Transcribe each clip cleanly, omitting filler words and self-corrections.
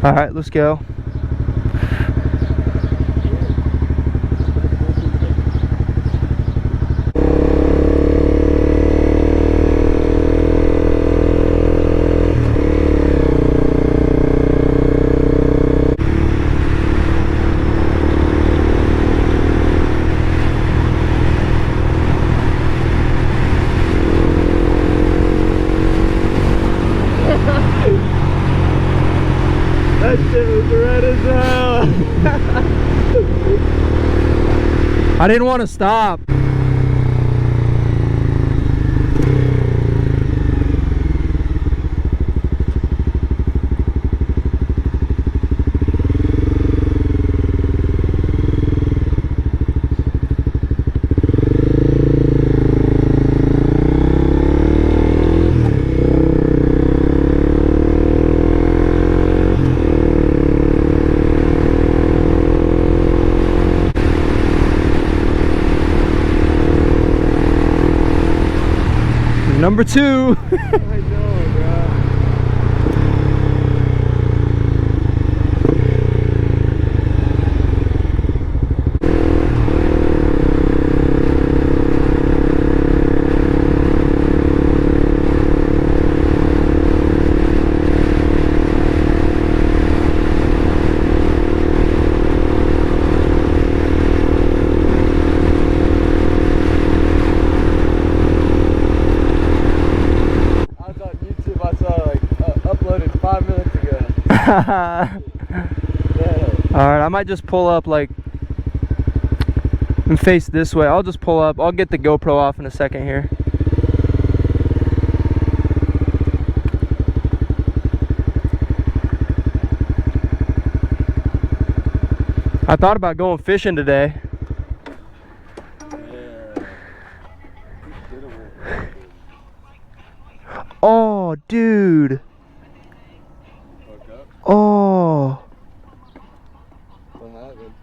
All right, let's go. That shit was red as hell. I didn't want to stop. Number 2. I know, bro. Uploaded 5 minutes ago. Yeah. Alright, I might just pull up like and face this way. I'll just pull up. I'll get the GoPro off in a second here. I thought about going fishing today. Oh, dude. Oh. What happened?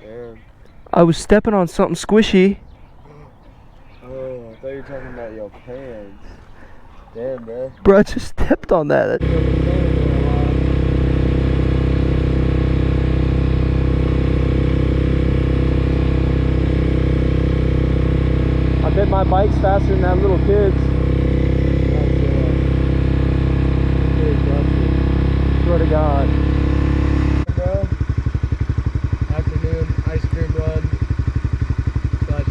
Damn. I was stepping on something squishy. Oh, I thought you were talking about your pants. Damn, bro. Bro, I just stepped on that. I bet my bike's faster than that little kid's. Swear to God. Bro, afternoon ice cream run.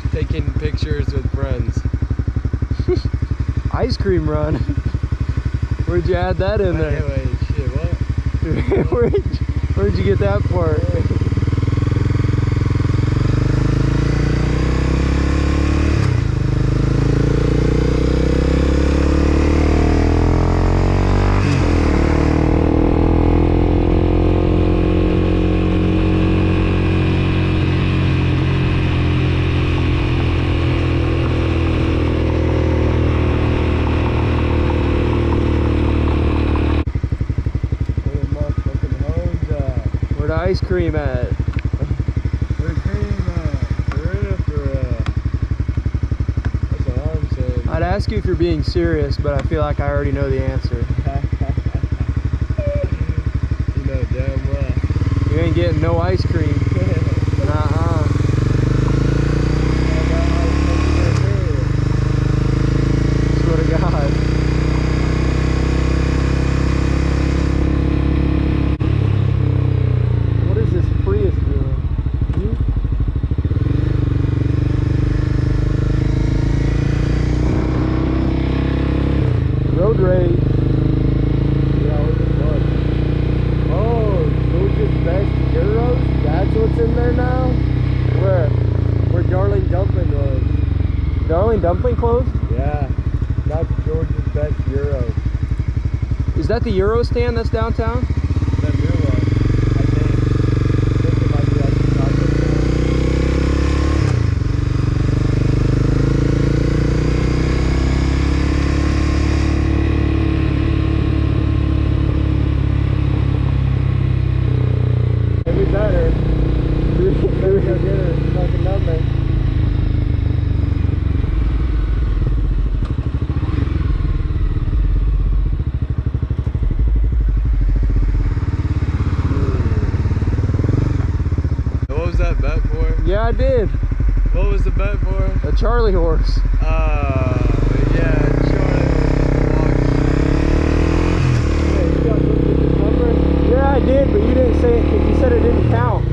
/ taking pictures with friends. Ice cream run? Where'd you add that in there? Anyway, shit, what? Where'd you get that part? Ice cream at? Where's cream at? We're in it for, that's what I'm saying. I'd ask you if you're being serious, but I feel like I already know the answer. You know damn well. You ain't getting no ice cream. Nuh-uh. Swear to God. Road rage. Yeah, what the fuck? Oh, George's Best Euros? That's what's in there now? Where? Where Darling Dumpling was. Darling Dumpling closed? Yeah. That's George's Best Euros. Is that the Euro stand that's downtown? That new one, I think. I think it might be like the taco stand. Maybe better. Maybe go get her fucking dumpling. I did. What was the bet for? A Charlie horse. Yeah, Charlie Hey, you got this number? Yeah, I did, but you didn't say it. You said it didn't count.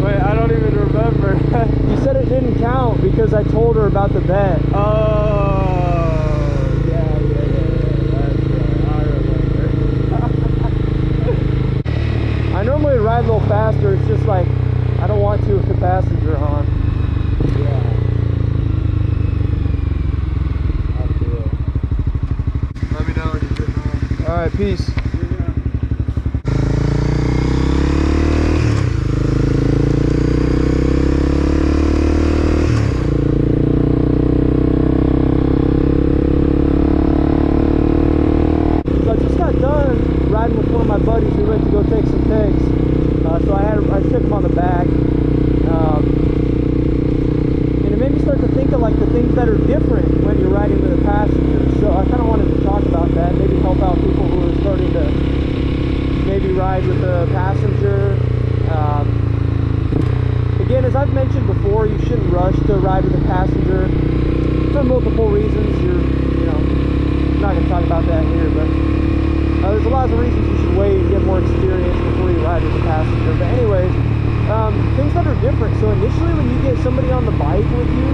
Wait, I don't even remember. You said it didn't count because I told her about the bet. Oh, yeah. That's right. I remember. I normally ride a little faster. It's just like I don't want to with the passenger on. Yeah. I'll do it. Let me know when you're getting home. All right, peace. Riding with one of my buddies, we went to go take some pics. So I took him on the back, and it made me start to think of like the things that are different when you're riding with a passenger. So I kind of wanted to talk about that, maybe help out people who are starting to maybe ride with a passenger. Again, as I've mentioned before, you shouldn't rush to ride with a passenger for multiple reasons. I'm not going to talk about that here, but there's a lot of reasons you should wait and get more experience before you ride with a passenger. But anyways, things that are different. So initially when you get somebody on the bike with you,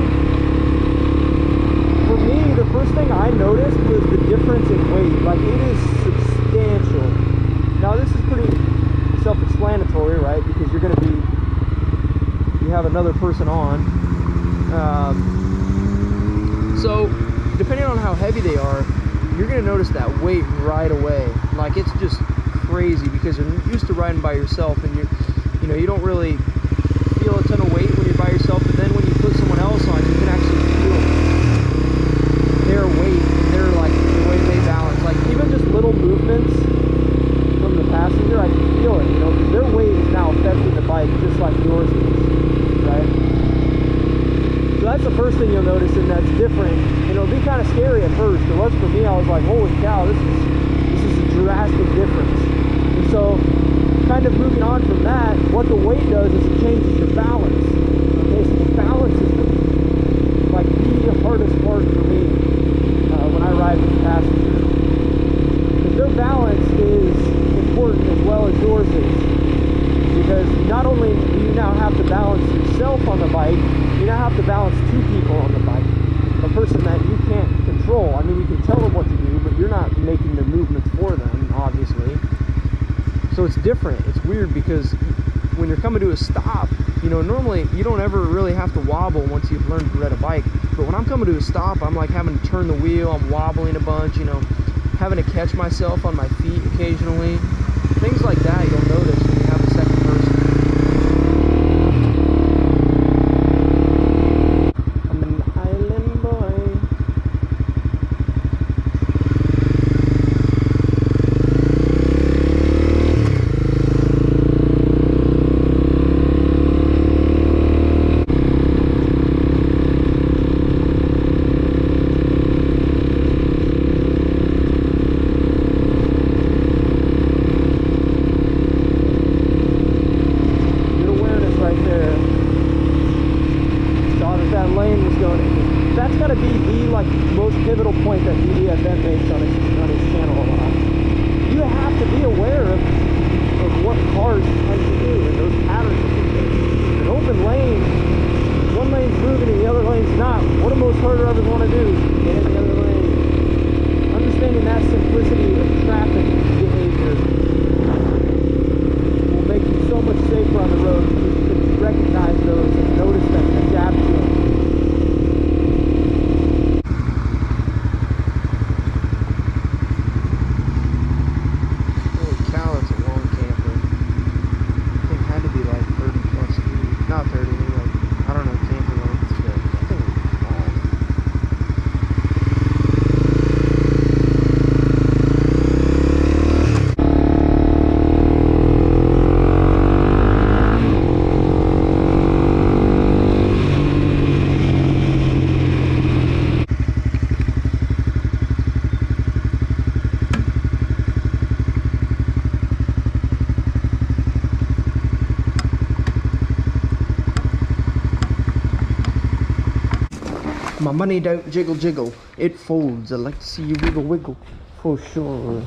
for me, the first thing I noticed was the difference in weight. Like, it is substantial. Now this is pretty self-explanatory, right? Because you have another person on. So depending on how heavy they are, you're going to notice that weight right away. Like, it's just crazy because you're used to riding by yourself, and you don't really feel a ton of weight when you're by yourself. But then when you put someone else on, you can actually feel their weight and their, like, the way they balance. Like, even just little movements from the passenger, I can feel it, because their weight is now affecting the bike just like yours is, right? So that's the first thing you'll notice, and that's different. It'll be kind of scary at first. It was for me. I was like, holy cow, this is a drastic difference. And so, kind of moving on from that, what the weight does is it changes your balance. Okay, so the balance is like the hardest part for me when I ride with the passenger. Because their balance is important as well as yours is. Because not only do you now have to balance yourself on the bike, you now have to balance two people on the bike. A person that you can't control. I mean, you can tell them what to do, but you're not making the movements for them, obviously. So it's different. It's weird because when you're coming to a stop, normally you don't ever really have to wobble once you've learned to ride a bike. But when I'm coming to a stop, I'm like having to turn the wheel, I'm wobbling a bunch, having to catch myself on my feet occasionally. Things like that you'll notice when you have a second person. I'm an island boy. My money don't jiggle jiggle, it folds. I like to see you wiggle wiggle, for sure.